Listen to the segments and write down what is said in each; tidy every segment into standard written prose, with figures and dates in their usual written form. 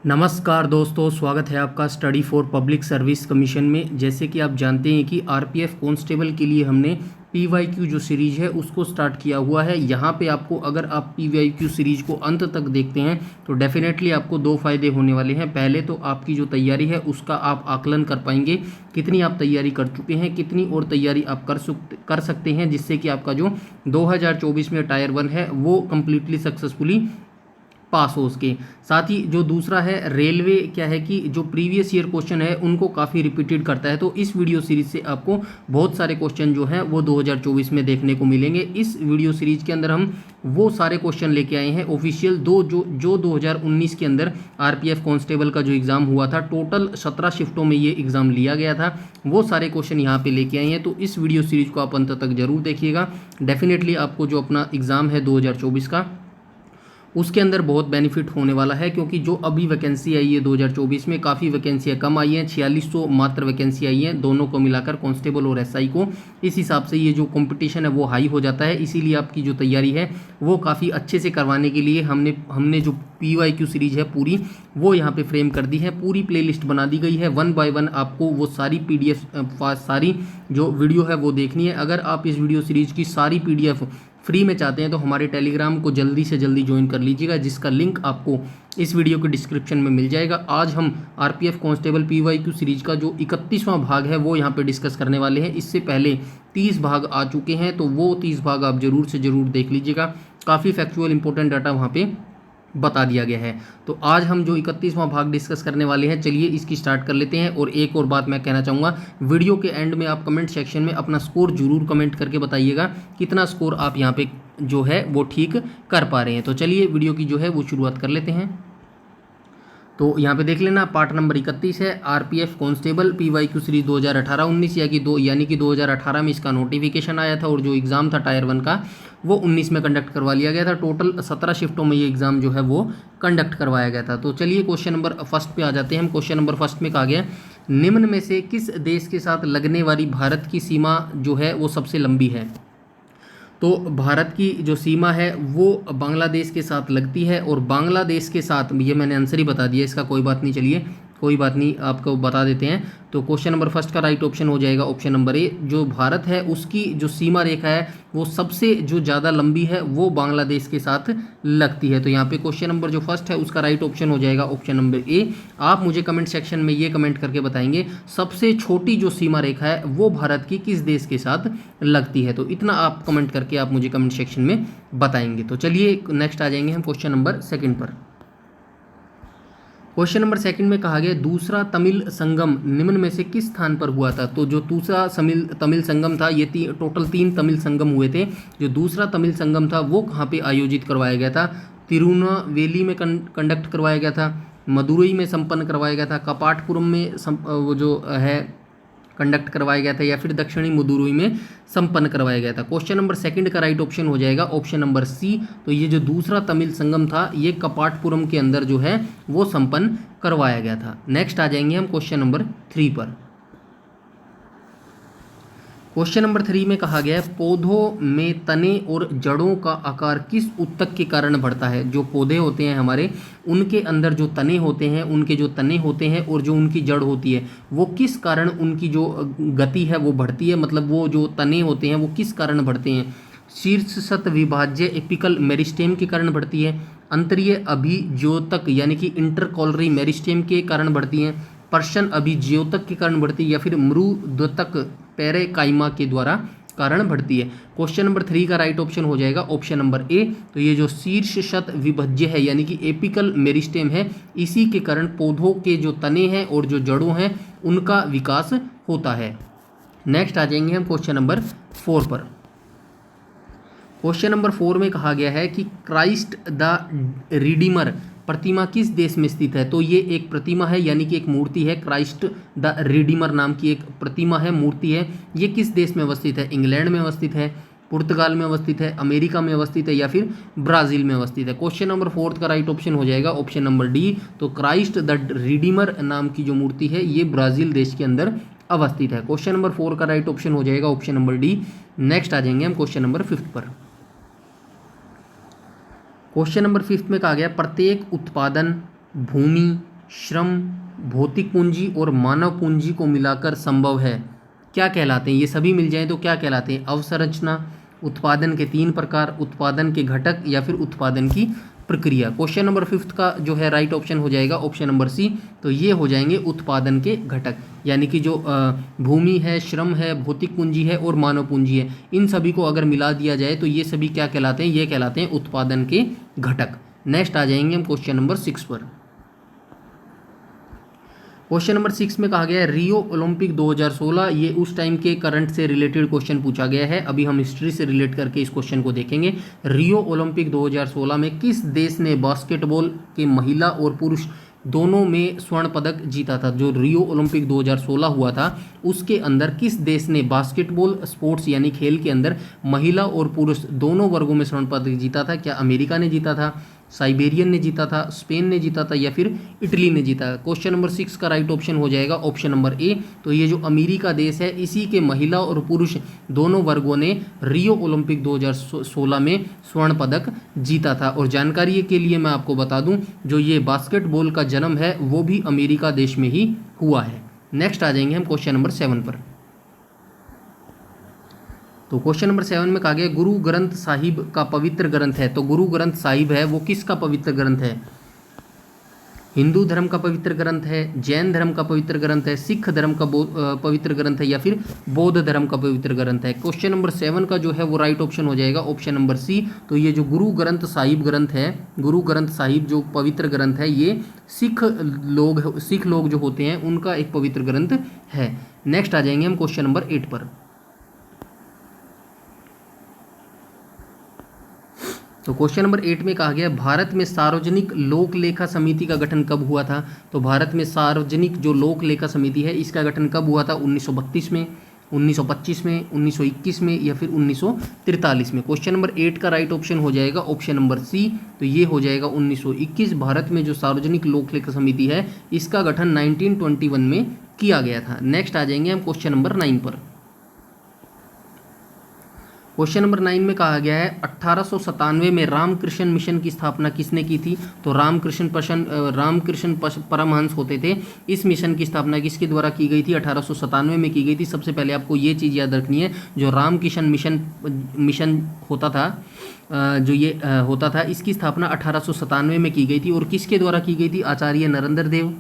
नमस्कार दोस्तों, स्वागत है आपका study for public service commission में। जैसे कि आप जानते हैं कि आरपीएफ कांस्टेबल के लिए हमने पीवाईक्यू जो सीरीज है उसको स्टार्ट किया हुआ है। यहाँ पे आपको अगर आप पीवाईक्यू सीरीज को अंत तक देखते हैं तो डेफिनेटली आपको दो फायदे होने वाले हैं। पहले तो आपकी जो तैयारी है उसका आप आकलन कर पाएंगे, कितनी आप तैयारी कर चुके हैं, कितनी और तैयारी आप कर सकते हैं, जिससे कि आपका जो 2024 में टायर 1 है वो कम्प्लीटली सक्सेसफुली पास हो। उसके साथ ही जो दूसरा है रेलवे, क्या है कि जो प्रीवियस ईयर क्वेश्चन है उनको काफ़ी रिपीटेड करता है। तो इस वीडियो सीरीज से आपको बहुत सारे क्वेश्चन जो हैं वो 2024 में देखने को मिलेंगे। इस वीडियो सीरीज के अंदर हम वो सारे क्वेश्चन लेके आए हैं ऑफिशियल जो 2019 के अंदर आरपीएफ कांस्टेबल का जो एग्ज़ाम हुआ था, टोटल 17 शिफ्टों में ये एग्ज़ाम लिया गया था, वो सारे क्वेश्चन यहाँ पे लेके आए हैं। तो इस वीडियो सीरीज को आप अंत तक जरूर देखिएगा। डेफिनेटली आपको जो अपना एग्ज़ाम है 2024 का उसके अंदर बहुत बेनिफिट होने वाला है, क्योंकि जो अभी वैकेंसी आई है 2024 में काफ़ी वैकेंसियाँ कम आई हैं, 4600 मात्र वैकेंसी आई हैं दोनों को मिलाकर, कांस्टेबल और एसआई को। इस हिसाब से ये जो कंपटीशन है वो हाई हो जाता है। इसीलिए आपकी जो तैयारी है वो काफ़ी अच्छे से करवाने के लिए हमने जो पीवाईक्यू सीरीज है पूरी वो यहाँ पे फ्रेम कर दी है। पूरी प्लेलिस्ट बना दी गई है, 1 बाय 1 आपको वो सारी पीडीएफ सारी जो वीडियो है वो देखनी है। अगर आप इस वीडियो सीरीज की सारी पीडीएफ फ्री में चाहते हैं तो हमारे टेलीग्राम को जल्दी से जल्दी ज्वाइन कर लीजिएगा, जिसका लिंक आपको इस वीडियो के डिस्क्रिप्शन में मिल जाएगा। आज हम आरपीएफ कांस्टेबल पीवाईक्यू सीरीज का जो 31वां भाग है वो यहाँ पे डिस्कस करने वाले हैं। इससे पहले 30 भाग आ चुके हैं, तो वो 30 भाग आप जरूर से ज़रूर देख लीजिएगा। काफ़ी फैक्चुअल इंपॉर्टेंट डाटा वहाँ पे बता दिया गया है। तो आज हम जो 31वां भाग डिस्कस करने वाले हैं, चलिए इसकी स्टार्ट कर लेते हैं। और एक और बात मैं कहना चाहूँगा, वीडियो के एंड में आप कमेंट सेक्शन में अपना स्कोर जरूर कमेंट करके बताइएगा कितना स्कोर आप यहाँ पे जो है वो ठीक कर पा रहे हैं। तो चलिए वीडियो की जो है वो शुरुआत कर लेते हैं। तो यहाँ पे देख लेना, पार्ट नंबर 31 है आरपीएफ कांस्टेबल पीवाईक्यू सीरीज 2018-19, यानी कि 2018 में इसका नोटिफिकेशन आया था और जो एग्ज़ाम था टायर 1 का वो 19 में कंडक्ट करवा लिया गया था। टोटल 17 शिफ्टों में ये एग्ज़ाम जो है वो कंडक्ट करवाया गया था। तो चलिए क्वेश्चन नंबर फर्स्ट पे आ जाते हैं हम। क्वेश्चन नंबर फर्स्ट में कहा गया, निम्न में से किस देश के साथ लगने वाली भारत की सीमा जो है वो सबसे लंबी है? तो भारत की जो सीमा है वो बांग्लादेश के साथ लगती है, और बांग्लादेश के साथ, ये मैंने आंसर ही बता दिया इसका, कोई बात नहीं, चलिए कोई बात नहीं, आपको बता देते हैं। तो क्वेश्चन नंबर फर्स्ट का राइट ऑप्शन हो जाएगा ऑप्शन नंबर ए। जो भारत है उसकी जो सीमा रेखा है वो सबसे जो ज़्यादा लंबी है वो बांग्लादेश के साथ लगती है। तो यहाँ पे क्वेश्चन नंबर जो फर्स्ट है उसका राइट ऑप्शन हो जाएगा ऑप्शन नंबर ए। आप मुझे कमेंट सेक्शन में ये कमेंट करके बताएंगे सबसे छोटी जो सीमा रेखा है वो भारत की किस देश के साथ लगती है। तो इतना आप कमेंट करके आप मुझे कमेंट सेक्शन में बताएंगे। तो चलिए नेक्स्ट आ जाएंगे हम क्वेश्चन नंबर सेकेंड पर। क्वेश्चन नंबर सेकंड में कहा गया, दूसरा तमिल संगम निम्न में से किस स्थान पर हुआ था? तो जो दूसरा तमिल संगम था, ये टोटल 3 तमिल संगम हुए थे। जो दूसरा तमिल संगम था वो कहाँ पे आयोजित करवाया गया था? तिरुनेलवेली में कंडक्ट करवाया गया था, मदुरई में संपन्न करवाया गया था, कपाटपुरम में वो जो है कंडक्ट करवाया गया था, या फिर दक्षिणी मदुरई में संपन्न करवाया गया था। क्वेश्चन नंबर सेकंड का राइट ऑप्शन हो जाएगा ऑप्शन नंबर सी। तो ये जो दूसरा तमिल संगम था ये कपाटपुरम के अंदर जो है वो संपन्न करवाया गया था। नेक्स्ट आ जाएंगे हम क्वेश्चन नंबर 3 पर। क्वेश्चन नंबर 3 में कहा गया है, पौधों में तने और जड़ों का आकार किस ऊतक के कारण बढ़ता है? जो पौधे होते हैं हमारे, उनके अंदर जो तने होते हैं, उनके जो तने होते हैं और जो उनकी जड़ होती है वो किस कारण उनकी जो गति है वो बढ़ती है, मतलब वो जो तने होते हैं वो किस कारण बढ़ते हैं? शीर्षस्थ विभाज्य एपिकल मेरिस्टेम के कारण बढ़ती है, अंतरीय अभिज्योतक यानी कि इंटरकॉलरी मेरिस्टेम के कारण बढ़ती हैं, पर्शन अभिज्योतक के कारण बढ़ती है, या फिर मृद्वतक पेरेकाइमा के द्वारा कारण बढ़ती है। क्वेश्चन नंबर 3 का राइट ऑप्शन हो जाएगा ऑप्शन नंबर ए। तो ये जो शीर्षस्थ विभज्य है यानी कि एपिकल मेरिस्टेम है, इसी के कारण पौधों के जो तने हैं और जो जड़ों हैं उनका विकास होता है। नेक्स्ट आ जाएंगे हम क्वेश्चन नंबर 4 पर। क्वेश्चन नंबर 4 में कहा गया है कि क्राइस्ट द रिडीमर प्रतिमा किस देश में स्थित है? तो ये एक प्रतिमा है, यानी कि एक मूर्ति है, क्राइस्ट द रिडीमर नाम की एक प्रतिमा है, मूर्ति है। ये किस देश में अवस्थित है? इंग्लैंड में अवस्थित है, पुर्तगाल में अवस्थित है, अमेरिका में अवस्थित है, या फिर ब्राज़ील में अवस्थित है? क्वेश्चन नंबर 4 का राइट ऑप्शन हो जाएगा ऑप्शन नंबर डी। तो क्राइस्ट द रिडीमर नाम की जो मूर्ति है ये ब्राज़ील देश के अंदर अवस्थित है। क्वेश्चन नंबर 4 का राइट ऑप्शन हो जाएगा ऑप्शन नंबर डी। नेक्स्ट आ जाएंगे हम क्वेश्चन नंबर 5 पर। क्वेश्चन नंबर 5 में कहा गया, प्रत्येक उत्पादन भूमि श्रम, भौतिक पूंजी और मानव पूंजी को मिलाकर संभव है, क्या कहलाते हैं? ये सभी मिल जाएं तो क्या कहलाते हैं? अवसंरचना, उत्पादन के 3 प्रकार, उत्पादन के घटक या फिर उत्पादन की प्रक्रिया। क्वेश्चन नंबर 5 का जो है राइट ऑप्शन हो जाएगा ऑप्शन नंबर सी। तो ये हो जाएंगे उत्पादन के घटक, यानी कि जो भूमि है, श्रम है, भौतिक पूंजी है और मानव पूंजी है, इन सभी को अगर मिला दिया जाए तो ये सभी क्या कहलाते हैं? ये कहलाते हैं उत्पादन के घटक। नेक्स्ट आ जाएंगे हम क्वेश्चन नंबर 6 पर। क्वेश्चन नंबर 6 में कहा गया है रियो ओलंपिक 2016, ये उस टाइम के करंट से रिलेटेड क्वेश्चन पूछा गया है। अभी हम हिस्ट्री से रिलेट करके इस क्वेश्चन को देखेंगे। रियो ओलंपिक 2016 में किस देश ने बास्केटबॉल के महिला और पुरुष दोनों में स्वर्ण पदक जीता था? जो रियो ओलंपिक 2016 हुआ था उसके अंदर किस देश ने बास्केटबॉल स्पोर्ट्स यानी खेल के अंदर महिला और पुरुष दोनों वर्गों में स्वर्ण पदक जीता था? क्या अमेरिका ने जीता था, साइबेरियन ने जीता था, स्पेन ने जीता था या फिर इटली ने जीता? क्वेश्चन नंबर 6 का राइट ऑप्शन हो जाएगा ऑप्शन नंबर ए। तो ये जो अमेरिका देश है इसी के महिला और पुरुष दोनों वर्गों ने रियो ओलंपिक 2016 में स्वर्ण पदक जीता था। और जानकारी के लिए मैं आपको बता दूं, जो ये बास्केटबॉल का जन्म है वो भी अमेरिका देश में ही हुआ है। नेक्स्ट आ जाएंगे हम क्वेश्चन नंबर 7 पर। तो क्वेश्चन नंबर 7 में कहा गया गुरु ग्रंथ साहिब का पवित्र ग्रंथ है। तो गुरु ग्रंथ साहिब है वो किसका पवित्र ग्रंथ है? हिंदू धर्म का पवित्र ग्रंथ है, जैन धर्म का पवित्र ग्रंथ है, सिख धर्म का पवित्र ग्रंथ है या फिर बौद्ध धर्म का पवित्र ग्रंथ है? क्वेश्चन नंबर 7 का जो है वो राइट ऑप्शन हो जाएगा ऑप्शन नंबर सी। तो ये जो गुरु ग्रंथ साहिब ग्रंथ है, गुरु ग्रंथ साहिब जो पवित्र ग्रंथ है, ये सिख लोग जो होते हैं उनका एक पवित्र ग्रंथ है। नेक्स्ट आ जाएंगे हम क्वेश्चन नंबर 8 पर। तो क्वेश्चन नंबर 8 में कहा गया भारत में सार्वजनिक लोक लेखा समिति का गठन कब हुआ था? तो भारत में सार्वजनिक जो लोक लेखा समिति है इसका गठन कब हुआ था? 1932 में, 1925 में, 1921 में या फिर 1943 में? क्वेश्चन नंबर 8 का राइट ऑप्शन हो जाएगा ऑप्शन नंबर सी। तो ये हो जाएगा 1921। भारत में जो सार्वजनिक लोक लेखा समिति है इसका गठन 1921 में किया गया था। नेक्स्ट आ जाएंगे हम क्वेश्चन नंबर 9 पर। क्वेश्चन नंबर 9 में कहा गया है 1897 में रामकृष्ण मिशन की स्थापना किसने की थी? तो रामकृष्ण परमहंस होते थे, इस मिशन की स्थापना किसके द्वारा की गई थी? 1897 में की गई थी। सबसे पहले आपको ये चीज़ याद रखनी है, जो रामकृष्ण मिशन होता था, जो ये होता था, इसकी स्थापना 1897 में की गई थी। और किसके द्वारा की गई थी? आचार्य नरेंद्र देव,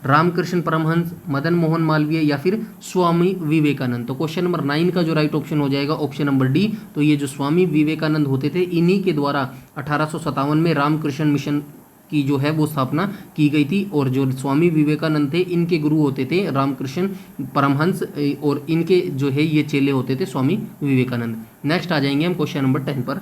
रामकृष्ण परमहंस, मदन मोहन मालवीय या फिर स्वामी विवेकानंद? तो क्वेश्चन नंबर 9 का जो राइट ऑप्शन हो जाएगा ऑप्शन नंबर डी। तो ये जो स्वामी विवेकानंद होते थे इन्हीं के द्वारा 1857 में रामकृष्ण मिशन की जो है वो स्थापना की गई थी। और जो स्वामी विवेकानंद थे इनके गुरु होते थे रामकृष्ण परमहंस और इनके जो है ये चेले होते थे स्वामी विवेकानंद। नेक्स्ट आ जाएंगे हम क्वेश्चन नंबर 10 पर।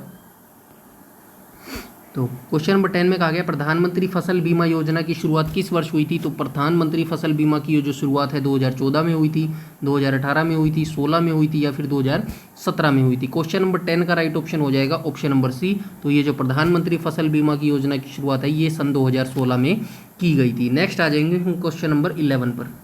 तो क्वेश्चन नंबर 10 में कहा गया प्रधानमंत्री फसल बीमा योजना की शुरुआत किस वर्ष हुई थी? तो प्रधानमंत्री फसल बीमा की जो शुरुआत है 2014 में हुई थी, 2018 में हुई थी, 16 में हुई थी या फिर 2017 में हुई थी? क्वेश्चन नंबर 10 का राइट ऑप्शन हो जाएगा ऑप्शन नंबर सी। तो ये जो प्रधानमंत्री फसल बीमा की योजना की शुरुआत है ये सन 2016 में की गई थी। नेक्स्ट आ जाएंगे हम क्वेश्चन नंबर 11 पर।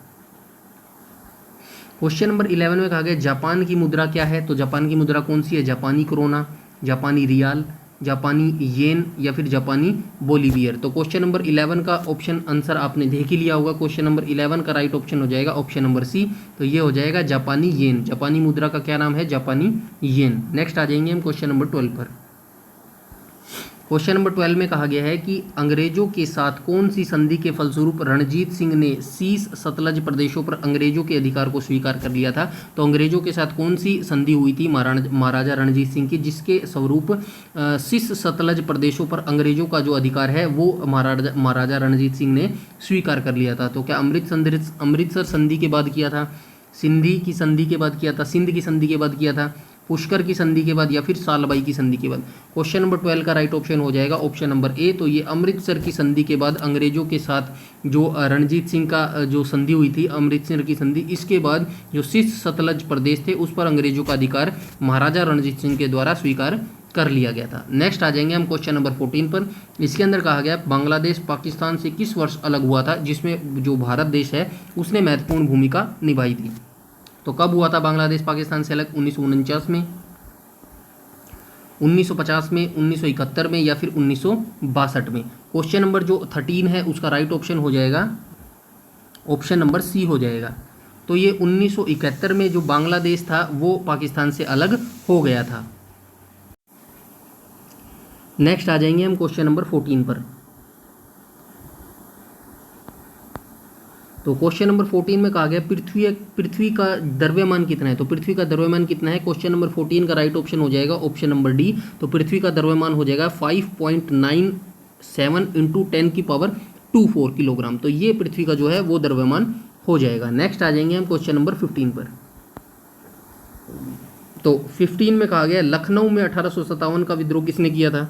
क्वेश्चन नंबर 11 में कहा गया जापान की मुद्रा क्या है? तो जापान की मुद्रा कौन सी है? जापानी कोरोना, जापानी रियाल, जापानी येन या फिर जापानी बोलीवियर? तो क्वेश्चन नंबर 11 का ऑप्शन आंसर आपने देख ही लिया होगा। क्वेश्चन नंबर 11 का राइट ऑप्शन हो जाएगा ऑप्शन नंबर सी। तो ये हो जाएगा जापानी येन। जापानी मुद्रा का क्या नाम है? जापानी येन। नेक्स्ट आ जाएंगे हम क्वेश्चन नंबर 12 पर। क्वेश्चन नंबर 12 में कहा गया है कि अंग्रेजों के साथ कौन सी संधि के फलस्वरूप रणजीत सिंह ने शीश सतलज प्रदेशों पर अंग्रेजों के अधिकार को स्वीकार कर लिया था? तो अंग्रेजों के साथ कौन सी संधि हुई थी महाराजा रणजीत सिंह की, जिसके स्वरूप शीश सतलज प्रदेशों पर अंग्रेजों का जो अधिकार है वो महाराजा रणजीत सिंह ने स्वीकार कर लिया था? तो क्या अमृतसर संधि के बाद किया था, सिंधी की संधि के बाद किया था, सिंध की संधि के बाद किया था, पुष्कर की संधि के बाद या फिर सालबाई की संधि के बाद? क्वेश्चन नंबर 12 का राइट ऑप्शन हो जाएगा ऑप्शन नंबर ए। तो ये अमृतसर की संधि के बाद अंग्रेजों के साथ जो रणजीत सिंह का जो संधि हुई थी अमृतसर की संधि, इसके बाद जो शीश सतलज प्रदेश थे उस पर अंग्रेजों का अधिकार महाराजा रणजीत सिंह के द्वारा स्वीकार कर लिया गया था। नेक्स्ट आ जाएंगे हम क्वेश्चन नंबर 14 पर। इसके अंदर कहा गया बांग्लादेश पाकिस्तान से किस वर्ष अलग हुआ था, जिसमें जो भारत देश है उसने महत्वपूर्ण भूमिका निभाई थी? तो कब हुआ था बांग्लादेश पाकिस्तान से अलग? 1949 में, 1950 में, 1971 में या फिर 1962 में। क्वेश्चन नंबर जो 13 है उसका राइट ऑप्शन हो जाएगा ऑप्शन नंबर सी हो जाएगा। तो ये 1971 में जो बांग्लादेश था वो पाकिस्तान से अलग हो गया था। नेक्स्ट आ जाएंगे हम क्वेश्चन नंबर 14 पर। तो क्वेश्चन नंबर 14 में कहा गया पृथ्वी का द्रव्यमान कितना है। तो पृथ्वी का द्रव्यमान कितना है, क्वेश्चन नंबर 14 का राइट ऑप्शन हो जाएगा ऑप्शन नंबर डी। तो पृथ्वी का द्रव्यमान हो जाएगा 5.97 × 10⁻²4 किलोग्राम। तो ये पृथ्वी का जो है वो द्रव्यमान हो जाएगा। नेक्स्ट आ जाएंगे हम क्वेश्चन नंबर 15 पर। तो 15 में कहा गया लखनऊ में 1857 का विद्रोह किसने किया था।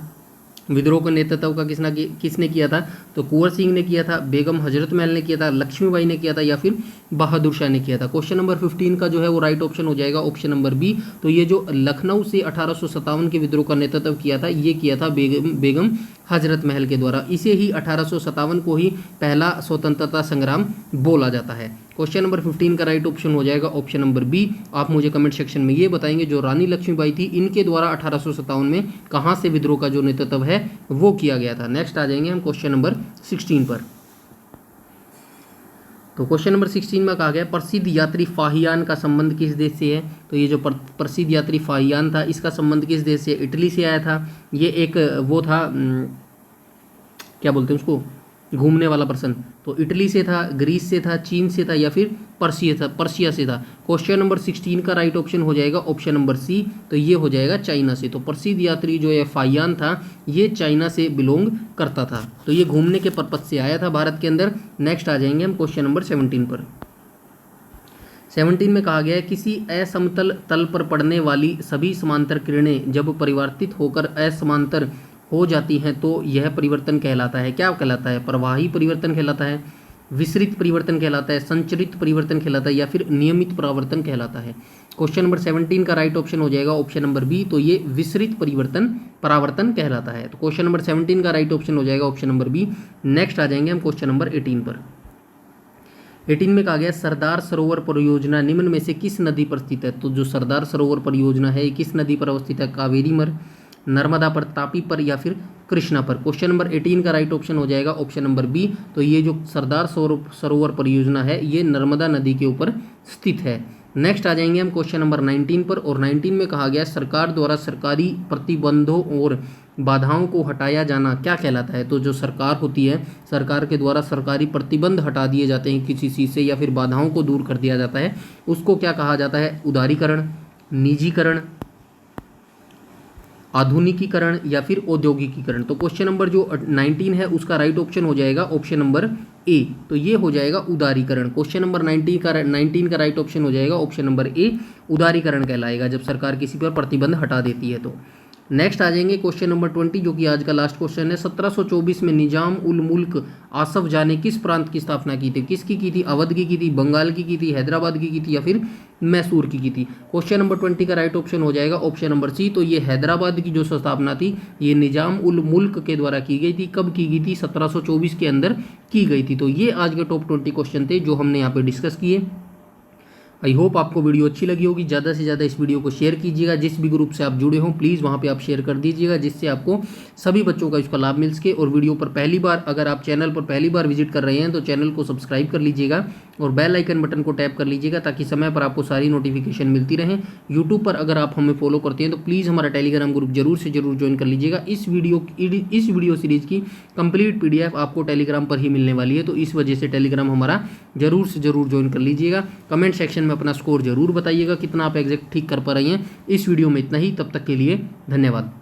विद्रोह का नेतृत्व का किसने किया था। तो कुंवर सिंह ने किया था, बेगम हजरत महल ने किया था, लक्ष्मीबाई ने किया था या फिर बहादुर शाह ने किया था। क्वेश्चन नंबर 15 का जो है वो राइट ऑप्शन हो जाएगा ऑप्शन नंबर बी। तो ये जो लखनऊ से 1857 के विद्रोह का नेतृत्व किया था ये किया था बेगम हजरत महल के द्वारा। इसे ही 1857 को ही पहला स्वतंत्रता संग्राम बोला जाता है। क्वेश्चन नंबर 15 का राइट ऑप्शन हो जाएगा ऑप्शन नंबर बी। आप मुझे कमेंट सेक्शन में ये बताएंगे जो रानी लक्ष्मीबाई थी इनके द्वारा 1857 में कहाँ से विद्रोह का जो नेतृत्व है वो किया गया था। नेक्स्ट आ जाएंगे हम क्वेश्चन नंबर 16 पर। तो क्वेश्चन नंबर 16 में कहा गया प्रसिद्ध यात्री फाहियान का संबंध किस देश से है। तो ये जो प्रसिद्ध यात्री फाहियान था इसका संबंध किस देश से, इटली से आया था। ये एक वो था क्या बोलते हैं उसको, घूमने वाला पर्सन। तो इटली से था, ग्रीस से था, चीन से था या फिर पर्सिया से था। क्वेश्चन नंबर 16 का राइट ऑप्शन हो जाएगा ऑप्शन नंबर सी। तो ये हो जाएगा चाइना से। तो प्रसिद्ध यात्री जो है फाहियान था ये चाइना से बिलोंग करता था। तो ये घूमने के पर्पज से आया था भारत के अंदर। नेक्स्ट आ जाएंगे हम क्वेश्चन नंबर 17 पर। 17 में कहा गया है किसी असमतल तल पर पड़ने वाली सभी समांतर किरणें जब परिवर्तित होकर असमांतर हो जाती हैं तो यह परिवर्तन कहलाता है। क्या कहलाता है, प्रवाही परिवर्तन कहलाता है, विसरित परिवर्तन कहलाता है, संचरित परिवर्तन कहलाता है या फिर नियमित परावर्तन कहलाता है। क्वेश्चन नंबर 17 का राइट ऑप्शन हो जाएगा ऑप्शन नंबर बी। तो ये विसरित परावर्तन कहलाता है। तो क्वेश्चन नंबर 17 का राइट ऑप्शन हो जाएगा ऑप्शन नंबर बी। नेक्स्ट आ जाएंगे हम क्वेश्चन नंबर 18 पर। 18 में कहा गया सरदार सरोवर परियोजना निम्न में से किस नदी पर स्थित है। तो जो सरदार सरोवर परियोजना है किस नदी पर अवस्थित है, कावेरी पर, नर्मदा पर, तापी पर या फिर कृष्णा पर। क्वेश्चन नंबर 18 का राइट ऑप्शन हो जाएगा ऑप्शन नंबर बी। तो ये जो सरदार सरोवर परियोजना है ये नर्मदा नदी के ऊपर स्थित है। नेक्स्ट आ जाएंगे हम क्वेश्चन नंबर 19 पर। और 19 में कहा गया सरकार द्वारा सरकारी प्रतिबंधों और बाधाओं को हटाया जाना क्या कहलाता है। तो जो सरकार होती है, सरकार के द्वारा सरकारी प्रतिबंध हटा दिए जाते हैं किसी चीज़ से या फिर बाधाओं को दूर कर दिया जाता है, उसको क्या कहा जाता है, उदारीकरण, निजीकरण, आधुनिकीकरण या फिर औद्योगिकीकरण। तो क्वेश्चन नंबर जो 19 है उसका राइट ऑप्शन हो जाएगा ऑप्शन नंबर ए। तो ये हो जाएगा उदारीकरण। क्वेश्चन नंबर 19 का राइट ऑप्शन हो जाएगा ऑप्शन नंबर ए, उदारीकरण कहलाएगा जब सरकार किसी पर प्रतिबंध हटा देती है। तो नेक्स्ट आ जाएंगे क्वेश्चन नंबर 20 जो कि आज का लास्ट क्वेश्चन है। 1724 में निजाम उल मुल्क आसफ जाह ने किस प्रांत की स्थापना की थी। किसकी की थी, अवध की थी, बंगाल की थी, हैदराबाद की थी या फिर मैसूर की थी। क्वेश्चन नंबर 20 का राइट ऑप्शन हो जाएगा ऑप्शन नंबर सी। तो ये हैदराबाद की जो स्थापना थी ये निजाम उल मुल्क के द्वारा की गई थी। कब की गई थी, 1724 के अंदर की गई थी। तो ये आज के टॉप 20 क्वेश्चन थे जो हमने यहाँ पे डिस्कस किए। आई होप आपको वीडियो अच्छी लगी होगी। ज़्यादा से ज़्यादा इस वीडियो को शेयर कीजिएगा। जिस भी ग्रुप से आप जुड़े हों प्लीज़ वहाँ पे आप शेयर कर दीजिएगा जिससे आपको सभी बच्चों का इसका लाभ मिल सके। और वीडियो पर पहली बार अगर आप चैनल पर पहली बार विजिट कर रहे हैं तो चैनल को सब्सक्राइब कर लीजिएगा और बेल आइकन बटन को टैप कर लीजिएगा ताकि समय पर आपको सारी नोटिफिकेशन मिलती रहें। यूट्यूब पर अगर आप हमें फॉलो करते हैं तो प्लीज़ हमारा टेलीग्राम ग्रुप जरूर से जरूर ज्वाइन कर लीजिएगा। इस वीडियो सीरीज़ की कंप्लीट PDF आपको टेलीग्राम पर ही मिलने वाली है। तो इस वजह से टेलीग्राम हमारा जरूर से जरूर ज्वाइन कर लीजिएगा। कमेंट सेक्शन में अपना स्कोर जरूर बताइएगा कितना आप एग्जैक्ट ठीक कर पा रही हैं। इस वीडियो में इतना ही, तब तक के लिए धन्यवाद।